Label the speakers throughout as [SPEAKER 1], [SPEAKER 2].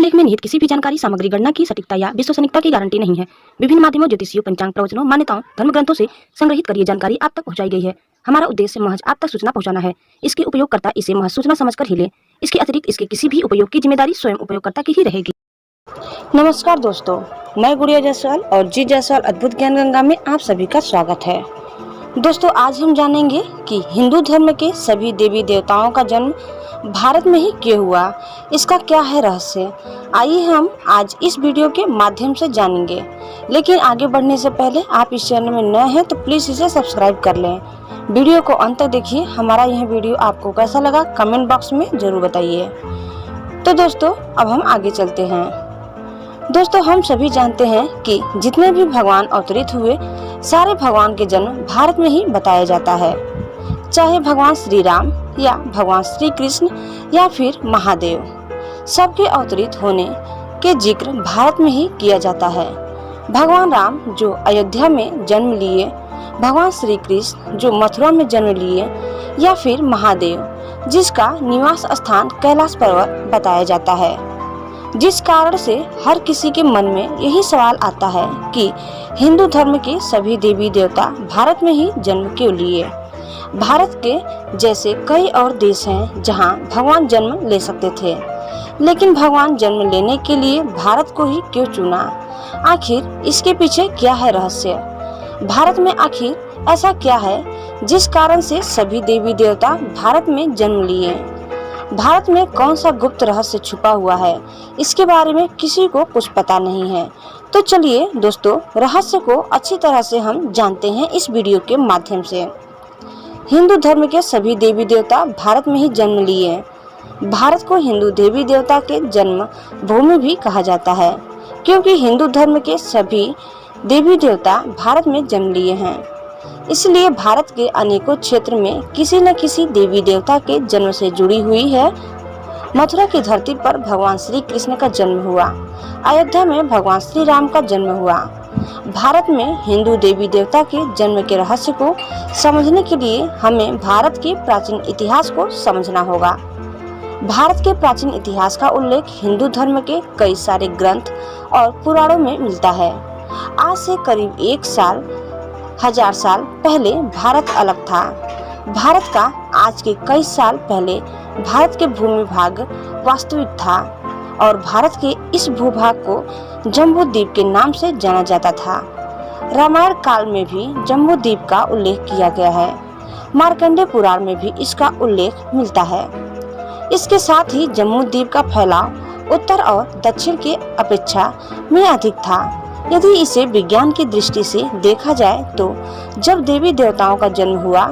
[SPEAKER 1] लेख में निहित किसी भी जानकारी, सामग्री, गणना की सटीकता या विश्वसनीयता की गारंटी नहीं है। विभिन्न माध्यमों, ज्योतिषियों, पंचांग, प्रवचनों, मान्यताओं, धर्म ग्रंथों से संग्रहित कर ये जानकारी आप तक पहुंचाई गई है। हमारा उद्देश्य महज आप तक सूचना पहुंचाना है। इसके उपयोगकर्ता इसे महज सूचना समझकर ही ले। इसके अतिरिक्त इसके किसी भी उपयोग की जिम्मेदारी स्वयं उपयोगकर्ता की ही रहेगी।
[SPEAKER 2] नमस्कार दोस्तों, मैं गुड़िया जायसवाल और जी जायसवाल अद्भुत ज्ञान गंगा में आप सभी का स्वागत है। दोस्तों, आज हम जानेंगे कि हिंदू धर्म के सभी देवी देवताओं का जन्म भारत में ही क्यों हुआ, इसका क्या है रहस्य। आइए हम आज इस वीडियो के माध्यम से जानेंगे। लेकिन आगे बढ़ने से पहले आप इस चैनल में नए हैं तो प्लीज इसे सब्सक्राइब कर लें। वीडियो को अंत तक देखिए। हमारा यह वीडियो आपको कैसा लगा कमेंट बॉक्स में जरूर बताइए। तो दोस्तों, अब हम आगे चलते हैं। दोस्तों, हम सभी जानते हैं कि जितने भी भगवान अवतरित हुए, सारे भगवान के जन्म भारत में ही बताया जाता है। चाहे भगवान श्री राम या भगवान श्री कृष्ण या फिर महादेव, सबके अवतरित होने के जिक्र भारत में ही किया जाता है। भगवान राम जो अयोध्या में जन्म लिए, भगवान श्री कृष्ण जो मथुरा में जन्म लिए, या फिर महादेव जिसका निवास स्थान कैलाश पर्वत बताया जाता है। जिस कारण से हर किसी के मन में यही सवाल आता है कि हिंदू धर्म के सभी देवी देवता भारत में ही जन्म क्यों लिए। भारत के जैसे कई और देश हैं जहां भगवान जन्म ले सकते थे, लेकिन भगवान जन्म लेने के लिए भारत को ही क्यों चुना। आखिर इसके पीछे क्या है रहस्य। भारत में आखिर ऐसा क्या है जिस कारण से सभी देवी देवता भारत में जन्म लिए। भारत में कौन सा गुप्त रहस्य छुपा हुआ है, इसके बारे में किसी को कुछ पता नहीं है। तो चलिए दोस्तों, रहस्य को अच्छी तरह से हम जानते हैं इस वीडियो के माध्यम से। हिंदू धर्म के सभी देवी देवता भारत में ही जन्म लिए। भारत को हिंदू देवी देवता के जन्म भूमि भी कहा जाता है, क्योंकि हिंदू धर्म के सभी देवी देवता भारत में जन्म लिए हैं। इसलिए भारत के अनेकों क्षेत्र में किसी न किसी देवी देवता के जन्म से जुड़ी हुई है। मथुरा की धरती पर भगवान श्री कृष्ण का जन्म हुआ। अयोध्या में भगवान श्री राम का जन्म हुआ। भारत में हिंदू देवी देवता के जन्म के रहस्य को समझने के लिए हमें भारत के प्राचीन इतिहास को समझना होगा। भारत के प्राचीन इतिहास का उल्लेख हिंदू धर्म के कई सारे ग्रंथ और पुराणों में मिलता है। आज से करीब 1000 साल पहले भारत अलग था। भारत का आज के कई साल पहले भारत के भूमि भाग वास्तविक था और भारत के इस भूभाग को जम्बू द्वीप के नाम से जाना जाता था। रामायण काल में भी जम्बू द्वीप का उल्लेख किया गया है। मार्कंडेय पुराण में भी इसका उल्लेख मिलता है। इसके साथ ही जम्बू द्वीप का फैलाव उत्तर और दक्षिण के अपेक्षा में अधिक था। यदि इसे विज्ञान की दृष्टि से देखा जाए तो जब देवी देवताओं का जन्म हुआ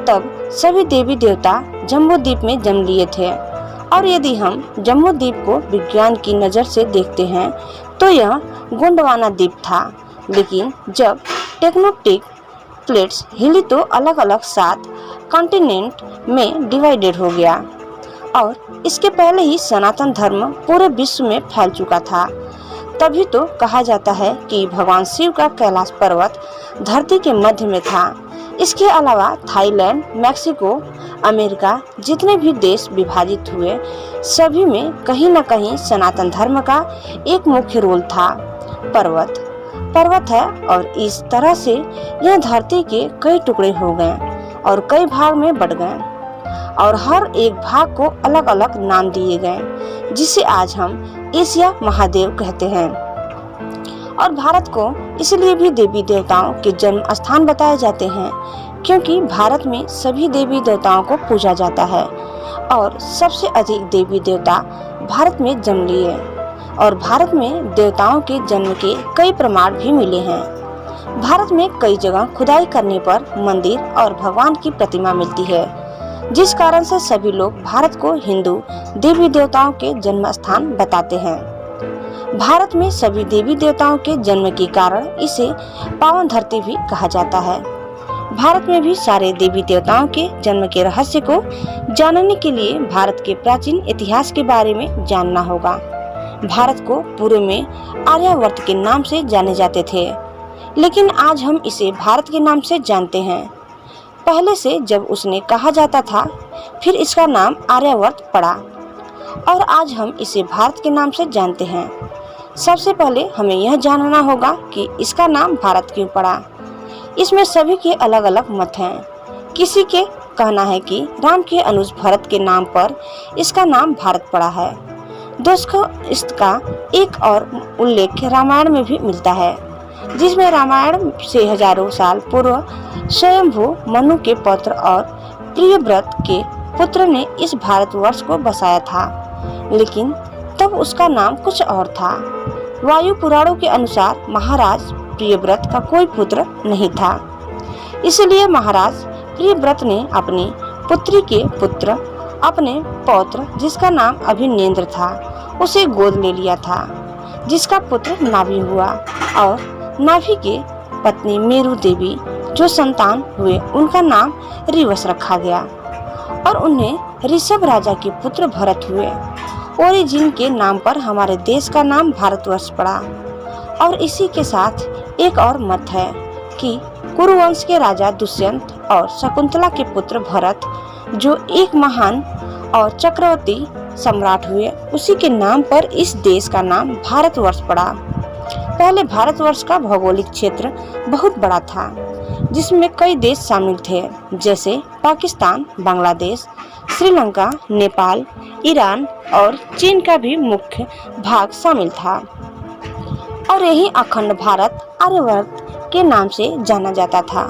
[SPEAKER 2] तब सभी देवी देवता जम्बू द्वीप में जन्म लिए थे। और यदि हम जम्बू द्वीप को विज्ञान की नज़र से देखते हैं तो यह गोंडवाना द्वीप था। लेकिन जब टेक्टोनिक प्लेट्स हिली तो अलग अलग 7 कॉन्टिनेंट में डिवाइडेड हो गया और इसके पहले ही सनातन धर्म पूरे विश्व में फैल चुका था। तभी तो कहा जाता है कि भगवान शिव का कैलाश पर्वत धरती के मध्य में था। इसके अलावा थाईलैंड, मैक्सिको, अमेरिका जितने भी देश विभाजित हुए, सभी में कहीं न कहीं सनातन धर्म का एक मुख्य रोल था। पर्वत है और इस तरह से यह धरती के कई टुकड़े हो गए और कई भाग में बट गए और हर एक भाग को अलग अलग नाम दिए गए, जिसे आज हम एशिया महादेव कहते हैं। और भारत को इसलिए भी देवी देवताओं के जन्म स्थान बताए जाते हैं क्योंकि भारत में सभी देवी देवताओं को पूजा जाता है और सबसे अधिक देवी देवता भारत में जन्म लिए और भारत में देवताओं के जन्म के कई प्रमाण भी मिले हैं। भारत में कई जगह खुदाई करने पर मंदिर और भगवान की प्रतिमा मिलती है, जिस कारण से सभी लोग भारत को हिंदू देवी देवताओं के जन्म स्थान बताते हैं। भारत में सभी देवी देवताओं के जन्म के कारण इसे पावन धरती भी कहा जाता है। भारत में भी सारे देवी देवताओं के जन्म के रहस्य को जानने के लिए भारत के प्राचीन इतिहास के बारे में जानना होगा। भारत को पूर्व में आर्यावर्त के नाम से जाने जाते थे, लेकिन आज हम इसे भारत के नाम से जानते हैं। पहले से जब उसने कहा जाता था, फिर इसका नाम आर्यावर्त पड़ा और आज हम इसे भारत के नाम से जानते हैं। सबसे पहले हमें यह जानना होगा कि इसका नाम भारत क्यों पड़ा। इसमें सभी के अलग अलग मत हैं। किसी के कहना है कि राम के अनुज भरत के नाम पर इसका नाम भारत पड़ा है। दोस्तों, इसका एक और उल्लेख रामायण में भी मिलता है, जिसमें रामायण से हजारों साल पूर्व स्वयंभू मनु के पुत्र और प्रियव्रत के पुत्र ने इस भारतवर्ष को बसाया था, लेकिन तब उसका नाम कुछ और था। वायु पुराणों के अनुसार महाराज प्रियव्रत का कोई पुत्र नहीं था, इसलिए महाराज प्रियव्रत ने अपनी पुत्री के पुत्र अपने पौत्र, जिसका नाम अभिनेंद्र था, उसे गोद ले लिया था, जिसका पुत्र नाभि हुआ। और नाभि के पत्नी मेरु देवी जो संतान हुए, उनका नाम रिवस रखा गया और उन्हें ऋषभ राजा के पुत्र भरत हुए। ओरिजिन के नाम पर हमारे देश का नाम भारतवर्ष पड़ा। और इसी के साथ एक और मत है कि कुरुवंश के राजा दुष्यंत और शकुंतला के पुत्र भरत, जो एक महान और चक्रवर्ती सम्राट हुए, उसी के नाम पर इस देश का नाम भारतवर्ष पड़ा। पहले भारतवर्ष का भौगोलिक क्षेत्र बहुत बड़ा था, जिसमें कई देश शामिल थे, जैसे पाकिस्तान, बांग्लादेश, श्रीलंका, नेपाल, ईरान और चीन का भी मुख्य भाग शामिल था। और यही अखंड भारत आर्यवर्त के नाम से जाना जाता था।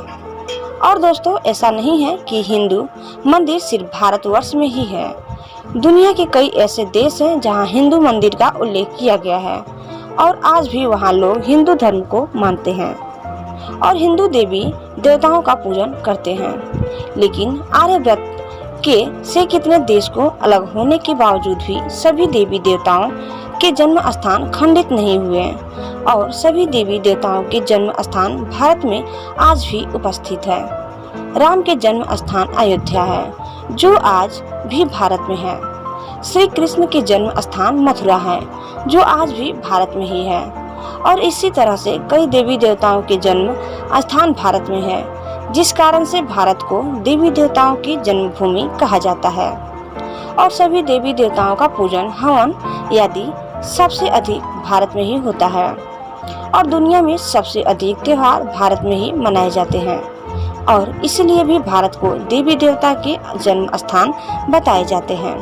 [SPEAKER 2] और दोस्तों, ऐसा नहीं है कि हिंदू मंदिर सिर्फ भारतवर्ष में ही है। दुनिया के कई ऐसे देश हैं जहां हिंदू मंदिर का उल्लेख किया गया है और आज भी वहां लोग हिंदू धर्म को मानते हैं और हिंदू देवी देवताओं का पूजन करते हैं। लेकिन आर्यव्रत के से कितने देश को अलग होने के बावजूद भी सभी देवी देवताओं के जन्म स्थान खंडित नहीं हुए और सभी देवी देवताओं के जन्म स्थान भारत में आज भी उपस्थित है। राम के जन्म स्थान अयोध्या है, जो आज भी भारत में है। श्री कृष्ण के जन्म स्थान मथुरा है, जो आज भी भारत में ही है। और इसी तरह से कई देवी देवताओं के जन्म स्थान भारत में है, जिस कारण से भारत को देवी देवताओं की जन्मभूमि कहा जाता है। और सभी देवी देवताओं का पूजन, हवन आदि सबसे अधिक भारत में ही होता है और दुनिया में सबसे अधिक त्योहार भारत में ही मनाए जाते हैं और इसलिए भी भारत को देवी देवता के जन्म स्थान बताए जाते हैं।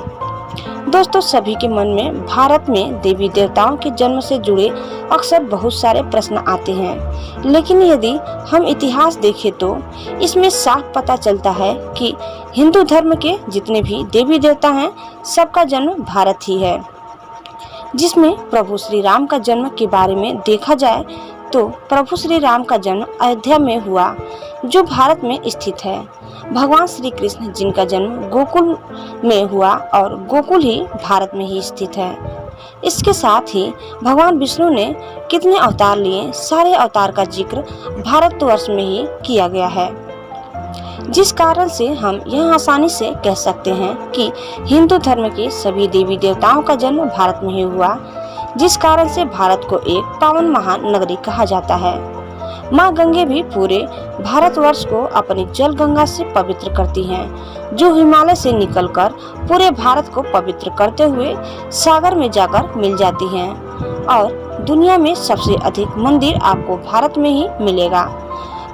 [SPEAKER 2] दोस्तों, सभी के मन में भारत में देवी देवताओं के जन्म से जुड़े अक्सर बहुत सारे प्रश्न आते हैं, लेकिन यदि हम इतिहास देखें तो इसमें साफ पता चलता है कि हिंदू धर्म के जितने भी देवी देवता हैं, सबका जन्म भारत ही है। जिसमें प्रभु श्री राम का जन्म के बारे में देखा जाए तो प्रभु श्री राम का जन्म अयोध्या में हुआ, जो भारत में स्थित है। भगवान श्री कृष्ण, जिनका जन्म गोकुल में हुआ और गोकुल ही भारत में ही स्थित है। इसके साथ ही भगवान विष्णु ने कितने अवतार लिए, सारे अवतार का जिक्र भारतवर्ष में ही किया गया है, जिस कारण से हम यह आसानी से कह सकते हैं कि हिंदू धर्म के सभी देवी देवताओं का जन्म भारत में ही हुआ, जिस कारण से भारत को एक पावन महान नगरी कहा जाता है। माँ गंगे भी पूरे भारतवर्ष को अपनी जल गंगा से पवित्र करती हैं, जो हिमालय से निकलकर पूरे भारत को पवित्र करते हुए सागर में जाकर मिल जाती हैं। और दुनिया में सबसे अधिक मंदिर आपको भारत में ही मिलेगा।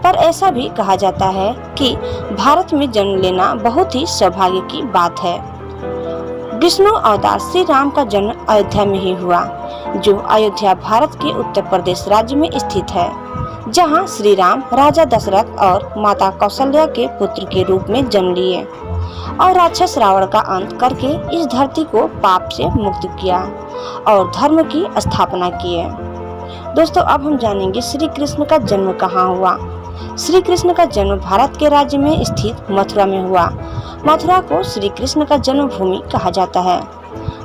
[SPEAKER 2] पर ऐसा भी कहा जाता है कि भारत में जन्म लेना बहुत ही सौभाग्य की बात है। विष्णु अवतार श्री राम का जन्म अयोध्या में ही हुआ, जो अयोध्या भारत के उत्तर प्रदेश राज्य में स्थित है, जहां श्री राम राजा दशरथ और माता कौशल्या के पुत्र के रूप में जन्म लिए और राक्षस रावण का अंत करके इस धरती को पाप से मुक्त किया और धर्म की स्थापना की है। दोस्तों, अब हम जानेंगे श्री कृष्ण का जन्म कहाँ हुआ। श्री कृष्ण का जन्म भारत के राज्य में स्थित मथुरा में हुआ। मथुरा को श्री कृष्ण का जन्मभूमि कहा जाता है।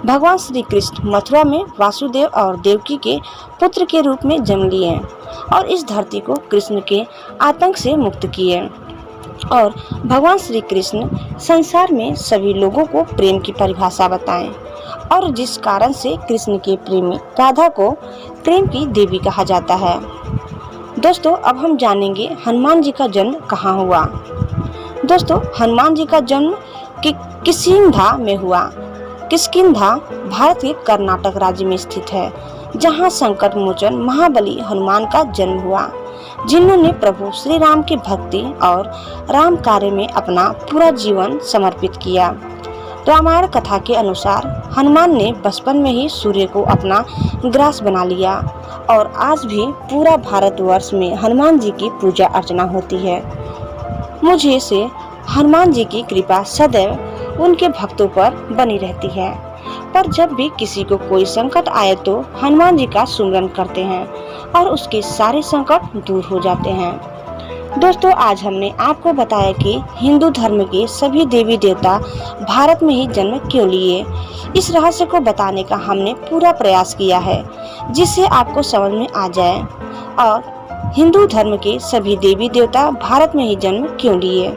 [SPEAKER 2] भगवान श्री कृष्ण मथुरा में वासुदेव और देवकी के पुत्र के रूप में जन्म लिए और इस धरती को कृष्ण के आतंक से मुक्त किए। और भगवान श्री कृष्ण संसार में सभी लोगों को प्रेम की परिभाषा बताएं और जिस कारण से कृष्ण के प्रेमी राधा को प्रेम की देवी कहा जाता है। दोस्तों, अब हम जानेंगे हनुमान जी का जन्म कहाँ हुआ। दोस्तों, हनुमान जी का जन्म किसिंधा में हुआ। किष्किंधा भारत के कर्नाटक राज्य में स्थित है, जहां संकट मोचन महाबली हनुमान का जन्म हुआ, जिन्होंने प्रभु श्री राम की भक्ति और राम कार्य में अपना पूरा जीवन समर्पित किया। रामायण कथा के अनुसार हनुमान ने बचपन में ही सूर्य को अपना ग्रास बना लिया और आज भी पूरा भारतवर्ष में हनुमान जी की पूजा अर्चना होती है। मुझे से हनुमान जी की कृपा सदैव उनके भक्तों पर बनी रहती है, पर जब भी किसी को कोई संकट आए तो हनुमान जी का सुमिरन करते हैं और उसके सारे संकट दूर हो जाते हैं। दोस्तों, आज हमने आपको बताया कि हिंदू धर्म के सभी देवी देवता भारत में ही जन्म क्यों लिए। इस रहस्य को बताने का हमने पूरा प्रयास किया है, जिससे आपको समझ में आ जाए और हिंदू धर्म के सभी देवी देवता भारत में ही जन्म क्यों लिए।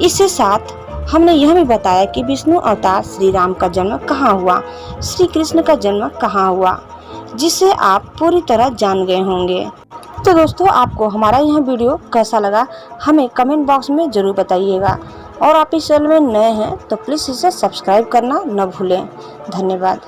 [SPEAKER 2] इसके साथ हमने यह भी बताया कि विष्णु अवतार श्री राम का जन्म कहाँ हुआ, श्री कृष्ण का जन्म कहाँ हुआ, जिसे आप पूरी तरह जान गए होंगे। तो दोस्तों, आपको हमारा यह वीडियो कैसा लगा हमें कमेंट बॉक्स में जरूर बताइएगा, और आप इस चैनल में नए हैं तो प्लीज़ इसे सब्सक्राइब करना न भूलें। धन्यवाद।